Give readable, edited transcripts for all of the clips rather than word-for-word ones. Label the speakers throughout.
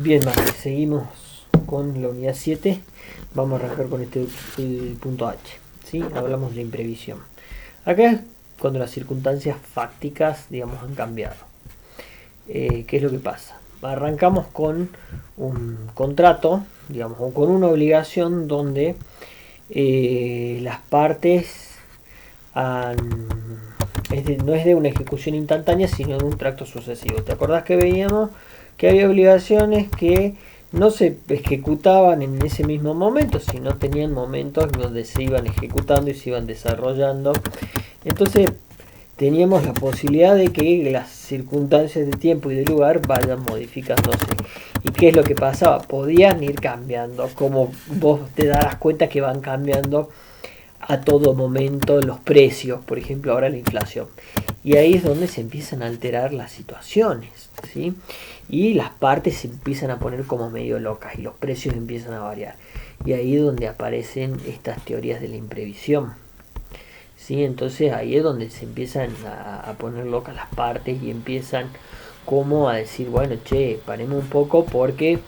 Speaker 1: Bien, Mati, seguimos con la unidad 7. Vamos a arrancar con el punto H. ¿Sí? Hablamos de la imprevisión. Acá es cuando las circunstancias fácticas, digamos, han cambiado. ¿Qué es lo que pasa? Arrancamos con un contrato, digamos, o con una obligación donde las partes no es de una ejecución instantánea, sino de un tracto sucesivo. ¿Te acordás que veíamos que había obligaciones que no se ejecutaban en ese mismo momento, sino tenían momentos donde se iban ejecutando y se iban desarrollando? Entonces teníamos la posibilidad de que las circunstancias de tiempo y de lugar vayan modificándose. ¿Y qué es lo que pasaba? Podían ir cambiando, como vos te darás cuenta que van cambiando a todo momento los precios, por ejemplo ahora la inflación. Y ahí es donde se empiezan a alterar las situaciones, ¿sí? Y las partes se empiezan a poner como medio locas y los precios empiezan a variar. Y ahí es donde aparecen estas teorías de la imprevisión. ¿Sí? Entonces ahí es donde se empiezan a poner locas las partes y empiezan como a decir, bueno, che, paremos un poco porque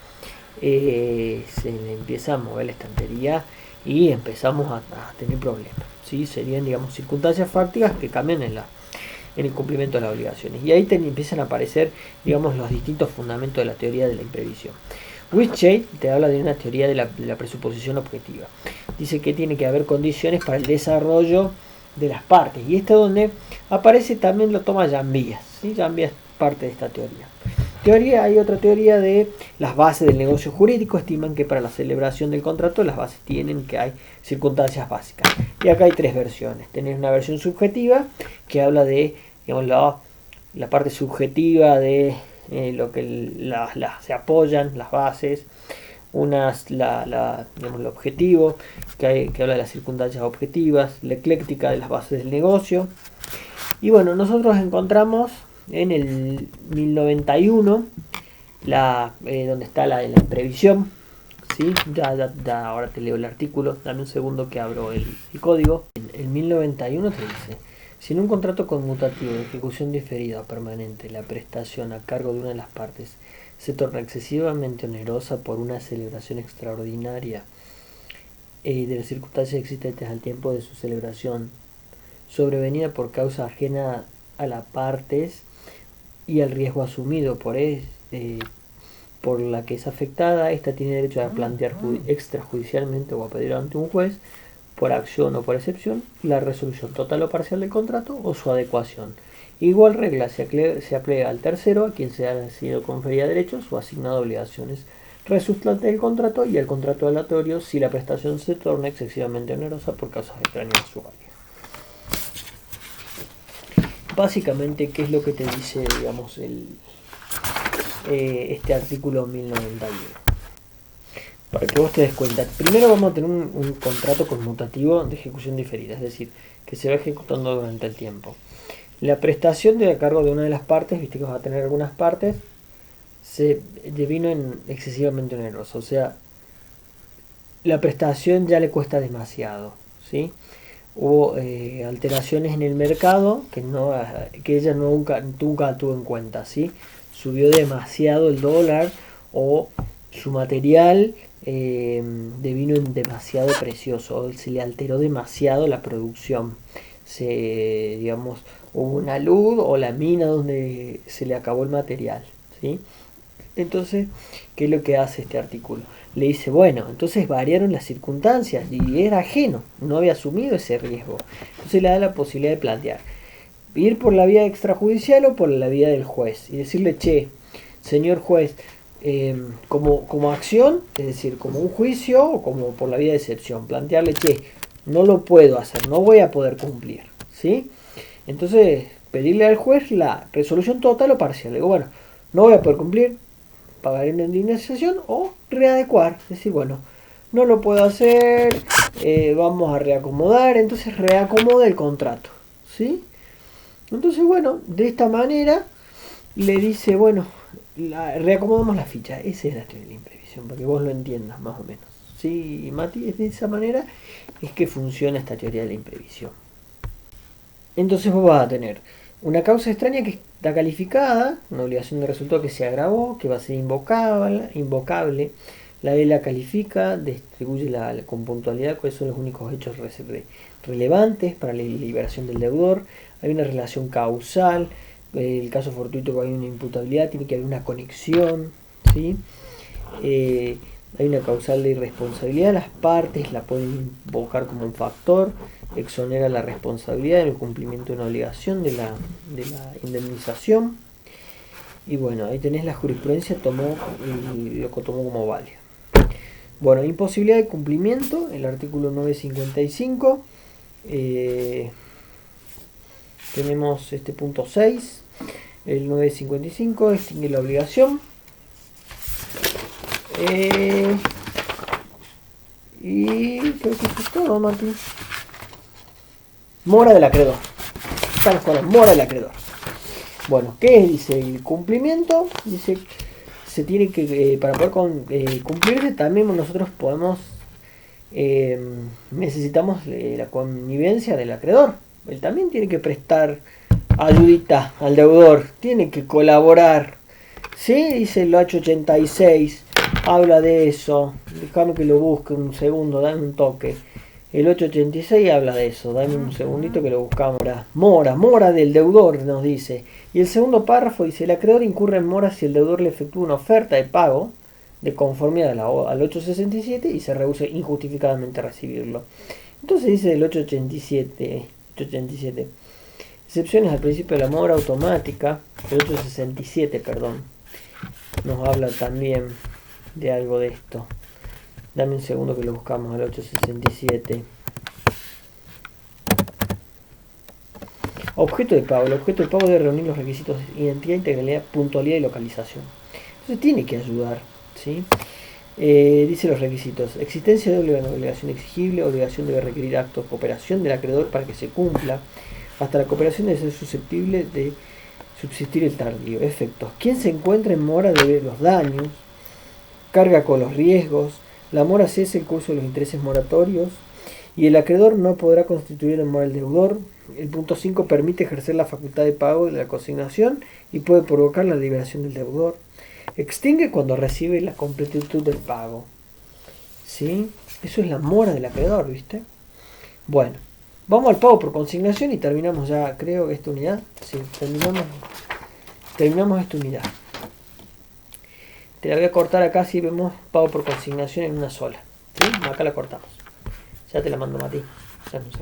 Speaker 1: se le empieza a mover la estantería y empezamos a tener problemas. ¿Sí? Serían, digamos, circunstancias fácticas que cambian en el cumplimiento de las obligaciones. Y ahí empiezan a aparecer, digamos, los distintos fundamentos de la teoría de la imprevisión. Whitshade te habla de una teoría de la presuposición objetiva. Dice que tiene que haber condiciones para el desarrollo de las partes. Y esto es donde aparece también, lo toma Jambias. ¿Sí? Jambias es parte de esta teoría. Hay otra teoría de las bases del negocio jurídico. Estiman que para la celebración del contrato las bases tienen que hay circunstancias básicas. Y acá hay tres versiones. Tenés una versión subjetiva que habla de, digamos, la parte subjetiva de lo que se apoyan las bases. Digamos, el objetivo, que habla de las circunstancias objetivas, la ecléctica de las bases del negocio. Y bueno, nosotros encontramos en el 1091 donde está la imprevisión. ¿Sí? Ya, ahora te leo el artículo, dame un segundo que abro el código. En el 1091 te dice: si en un contrato conmutativo de ejecución diferida o permanente la prestación a cargo de una de las partes se torna excesivamente onerosa por una celebración extraordinaria de las circunstancias existentes al tiempo de su celebración, sobrevenida por causa ajena a las partes y al riesgo asumido por la que es afectada, ésta tiene derecho a plantear extrajudicialmente o a pedir ante un juez, por acción o por excepción, la resolución total o parcial del contrato o su adecuación. Igual regla se aplica al tercero, a quien se han sido conferidas derechos o asignado obligaciones resultantes del contrato, y al contrato aleatorio si la prestación se torna excesivamente onerosa por causas extrañas a su valía. Básicamente, ¿qué es lo que te dice, digamos, este artículo 1091? Para que vos te des cuenta, primero vamos a tener un contrato conmutativo de ejecución diferida, es decir, que se va ejecutando durante el tiempo. La prestación de a cargo de una de las partes, viste que vas a tener algunas partes, se devino en excesivamente onerosa, o sea, la prestación ya le cuesta demasiado, ¿sí? Hubo alteraciones en el mercado que ella nunca tuvo en cuenta, ¿sí? Subió demasiado el dólar o su material devino en demasiado precioso, se le alteró demasiado la producción, digamos, hubo una luz o la mina donde se le acabó el material, ¿sí? Entonces, ¿qué es lo que hace este artículo? Le dice, bueno, entonces variaron las circunstancias y era ajeno, no había asumido ese riesgo. Entonces le da la posibilidad de plantear, ir por la vía extrajudicial o por la vía del juez y decirle, che, señor juez, como acción, es decir, como un juicio o como por la vía de excepción, plantearle, che, no lo puedo hacer, no voy a poder cumplir, ¿sí? Entonces, pedirle al juez la resolución total o parcial. Le digo, bueno, no voy a poder cumplir, pagar una indemnización o readecuar, es decir, bueno, no lo puedo hacer, vamos a reacomodar, entonces reacomoda el contrato, ¿sí? Entonces, bueno, de esta manera le dice, bueno, reacomodamos la ficha. Esa es la teoría de la imprevisión, para que vos lo entiendas más o menos. Sí, Mati, es de esa manera es que funciona esta teoría de la imprevisión. Entonces vos vas a tener una causa extraña que La calificada, una obligación de resultado que se agravó, que va a ser invocable. La E la califica, distribuye con puntualidad cuáles son los únicos hechos relevantes para la liberación del deudor. Hay una relación causal. El caso fortuito que hay una imputabilidad, tiene que haber una conexión, ¿sí? Hay una causal de irresponsabilidad, las partes la pueden invocar como un factor, exonera la responsabilidad en el cumplimiento de una obligación de la indemnización. Y bueno, ahí tenés la jurisprudencia, lo tomó como válido. Bueno, imposibilidad de cumplimiento, el artículo 955. Tenemos este punto 6, el 955, extingue la obligación. Y creo que eso es todo, Mati. Mora del acreedor. Estamos con la mora del acreedor. Bueno, ¿qué dice el cumplimiento? Dice, se tiene que, para poder cumplirse, también nosotros podemos, necesitamos la connivencia del acreedor. Él también tiene que prestar ayudita al deudor, tiene que colaborar. ¿Sí? Dice el 886, habla de eso. Déjame que lo busque un segundo, dame un toque. El 886 habla de eso, dame un segundito que lo buscamos. Mora del deudor, nos dice. Y el segundo párrafo dice, el acreedor incurre en mora si el deudor le efectúa una oferta de pago de conformidad al 867 y se rehúsa injustificadamente a recibirlo. Entonces dice el 887, excepciones al principio de la mora automática, el 867, perdón, nos habla también de algo de esto. Dame un segundo que lo buscamos al 867. Objeto de pago. El objeto de pago debe reunir los requisitos de identidad, integralidad, puntualidad y localización. Entonces tiene que ayudar, ¿sí? Dice los requisitos. Existencia de obligación exigible. Obligación debe requerir acto de cooperación del acreedor para que se cumpla. Hasta la cooperación debe ser susceptible de subsistir el tardío. Efectos. Quien se encuentra en mora debe los daños. Carga con los riesgos. La mora cesa el curso de los intereses moratorios y el acreedor no podrá constituir en mora el deudor. El punto 5 permite ejercer la facultad de pago de la consignación y puede provocar la liberación del deudor. Extingue cuando recibe la completitud del pago. ¿Sí? Eso es la mora del acreedor, ¿viste? Bueno, vamos al pago por consignación y terminamos ya, creo que esta unidad. Sí, terminamos esta unidad. Te la voy a cortar acá si vemos pago por consignación en una sola. ¿Sí? Acá la cortamos. Ya te la mando, Mati. Ya no sé.